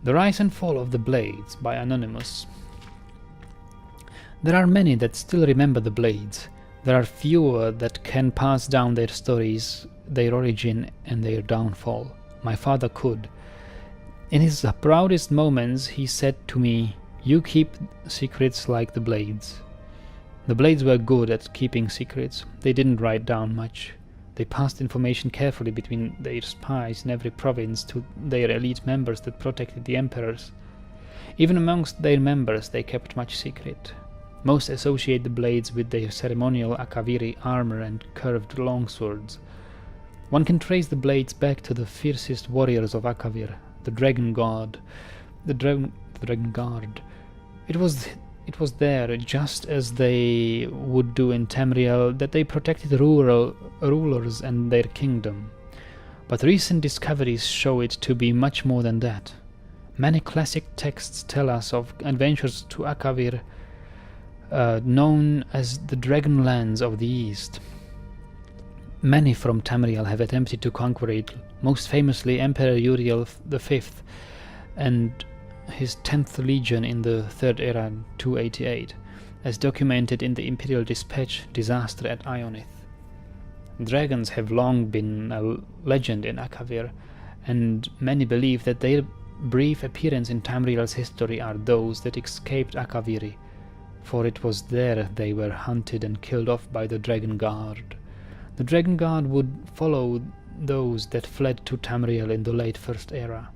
The Rise and Fall of the Blades by Anonymous. There are many that still remember the Blades. There are fewer that can pass down their stories, their origin and their downfall. My father could. In his proudest moments he said to me, "You keep secrets like the Blades." The Blades were good at keeping secrets. They didn't write down much. They passed information carefully between their spies in every province to their elite members that protected the emperors. Even amongst their members they kept much secret. Most associate the Blades with their ceremonial Akaviri armor and curved longswords. One can trace the Blades back to the fiercest warriors of Akavir, the Dragon God. The Dragon Guard. It was there, just as they would do in Tamriel, that they protected rulers and their kingdom. But recent discoveries show it to be much more than that. Many classic texts tell us of adventures to Akavir, known as the Dragonlands of the East. Many from Tamriel have attempted to conquer it, most famously Emperor Uriel V and his 10th Legion in the Third Era 288, as documented in the Imperial Dispatch Disaster at Ionith. Dragons have long been a legend in Akavir, and many believe that their brief appearance in Tamriel's history are those that escaped Akaviri, for it was there they were hunted and killed off by the Dragon Guard. The Dragon Guard would follow those that fled to Tamriel in the late First Era.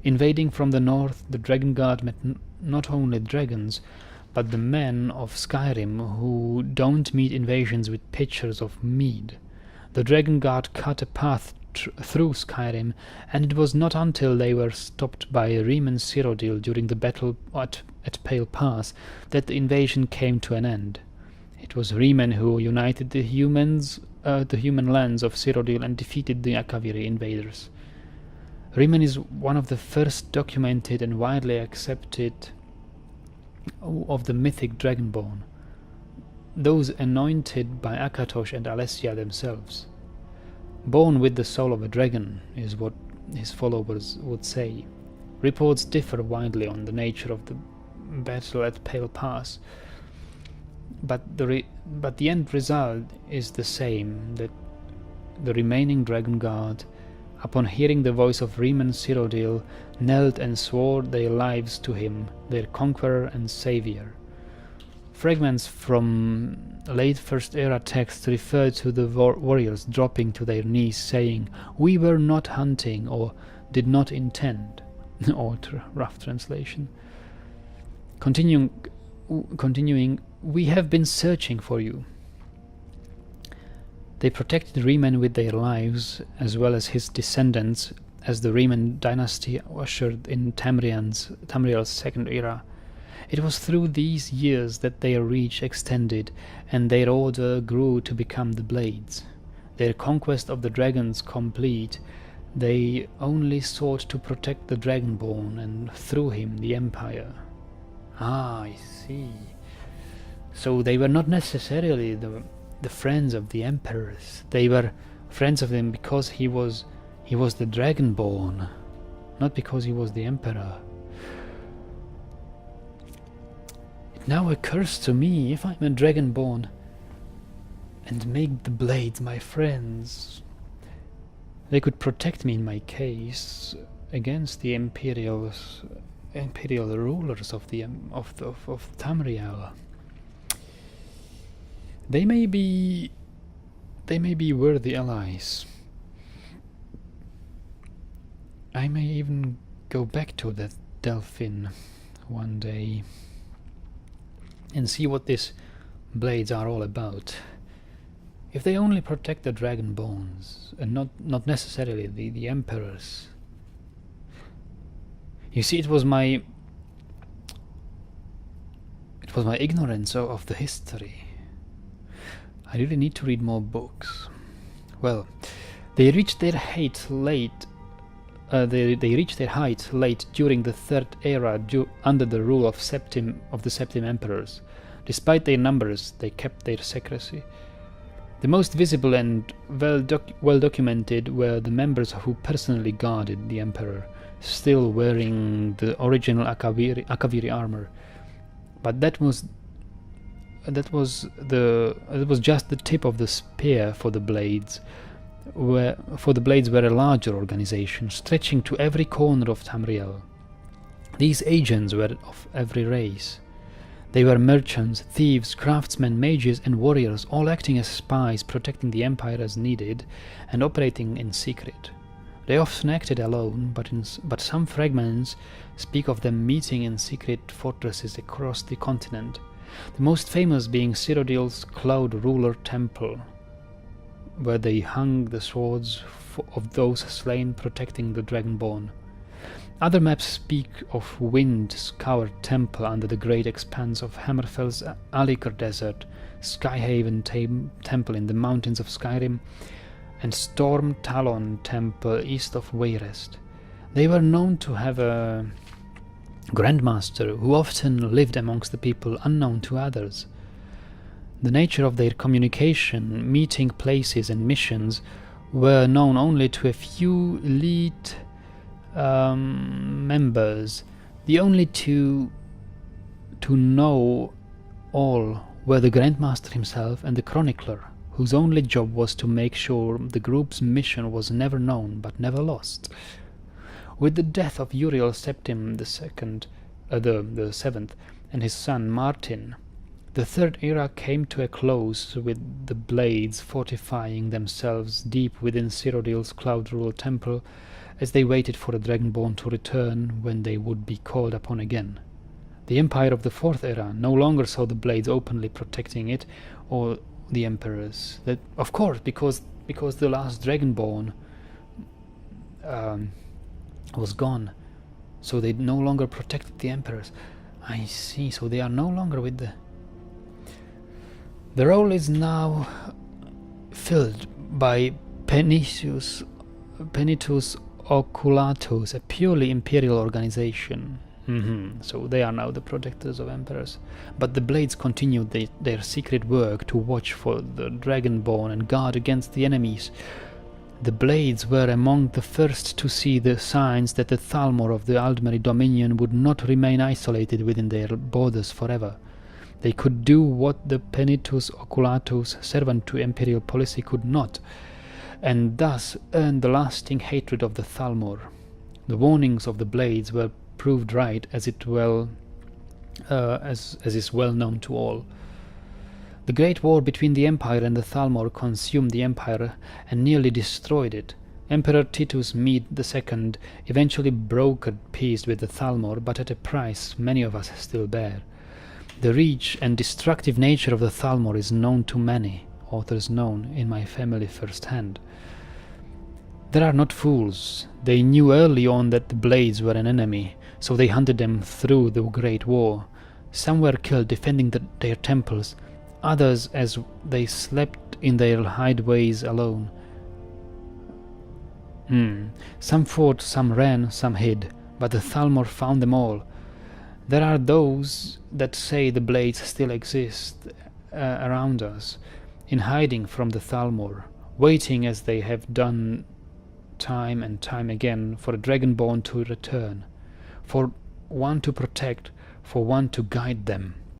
Invading from the north, the Dragon Guard met not only dragons, but the men of Skyrim who don't meet invasions with pitchers of mead. The Dragon Guard cut a path through Skyrim, and it was not until they were stopped by Riemann Cyrodiil during the battle at Pale Pass that the invasion came to an end. It was Riemann who united the human lands of Cyrodiil and defeated the Akaviri invaders. Riemann is one of the first documented and widely accepted of the mythic Dragonborn, those anointed by Akatosh and Alessia themselves. Born with the soul of a dragon is what his followers would say. Reports differ widely on the nature of the battle at Pale Pass, but the end result is the same, that the remaining Dragon Guard, upon hearing the voice of Riemann Cyrodiil, knelt and swore their lives to him, their conqueror and savior. Fragments from late First Era texts refer to the warriors dropping to their knees, saying, "We were not hunting," or "did not intend," or rough translation. Continuing, "We have been searching for you." They protected Riemann with their lives, as well as his descendants, as the Riemann dynasty ushered in Tamriel's Second Era. It was through these years that their reach extended, and their order grew to become the Blades. Their conquest of the dragons complete, they only sought to protect the Dragonborn, and through him the Empire. Ah, I see. So they were not necessarily the friends of the emperors. They were friends of him because he was the Dragonborn, not because he was the emperor. It now occurs to me, if I'm a Dragonborn and make the Blades my friends, they could protect me in my case against the imperial rulers of Tamriel. They may be worthy allies. I may even go back to that Delphin one day and see what these Blades are all about. If they only protect the Dragonborns, and not necessarily the emperors. You see, it was my ignorance of the history. I really need to read more books. Well, they reached their height late. They reached their height late during the Third Era, under the rule of the Septim Emperors. Despite their numbers, they kept their secrecy. The most visible and well documented were the members who personally guarded the Emperor, still wearing the original Akaviri armor. But that was just the tip of the spear for the blades. The blades were a larger organization, stretching to every corner of Tamriel. These agents were of every race. They were merchants, thieves, craftsmen, mages, and warriors, all acting as spies, protecting the Empire as needed, and operating in secret. They often acted alone, but some fragments speak of them meeting in secret fortresses across the continent, the most famous being Cyrodiil's Cloud Ruler Temple, where they hung the swords of those slain protecting the Dragonborn. Other maps speak of wind-scoured temple under the great expanse of Hammerfell's Alikr Desert, Skyhaven temple in the mountains of Skyrim, and Storm Talon temple east of Wayrest. They were known to have a grandmaster who often lived amongst the people unknown to others. The nature of their communication, meeting places and missions were known only to a few elite members. The only two to know all were the Grandmaster himself and the Chronicler, whose only job was to make sure the group's mission was never known but never lost. With the death of Uriel Septim the Seventh, and his son Martin, the Third Era came to a close, with the Blades fortifying themselves deep within Cyrodiil's Cloud Rule Temple as they waited for the Dragonborn to return when they would be called upon again. The Empire of the Fourth Era no longer saw the Blades openly protecting it or the Emperors. That, of course, because the last Dragonborn was gone, so they no longer protected the Emperors. I see, so they are no longer with the... The role is now filled by Penitus Oculatus, a purely imperial organization. So they are now the protectors of emperors. But the Blades continued their secret work to watch for the Dragonborn and guard against the enemies. The Blades were among the first to see the signs that the Thalmor of the Aldmeri Dominion would not remain isolated within their borders forever. They could do what the Penitus Oculatus, servant to imperial policy, could not, and thus earn the lasting hatred of the Thalmor. The warnings of the Blades were proved right, as is well known to all. The Great War between the Empire and the Thalmor consumed the Empire and nearly destroyed it. Emperor Titus Mede II eventually brokered peace with the Thalmor, but at a price many of us still bear. The reach and destructive nature of the Thalmor is known to many, authors known in my family firsthand. They are not fools. They knew early on that the Blades were an enemy, so they hunted them through the Great War. Some were killed defending their temples, others as they slept in their hideaways alone. Some fought, some ran, some hid, but the Thalmor found them all. There are those that say the Blades still exist around us, in hiding from the Thalmor, waiting as they have done time and time again for a Dragonborn to return, for one to protect, for one to guide them.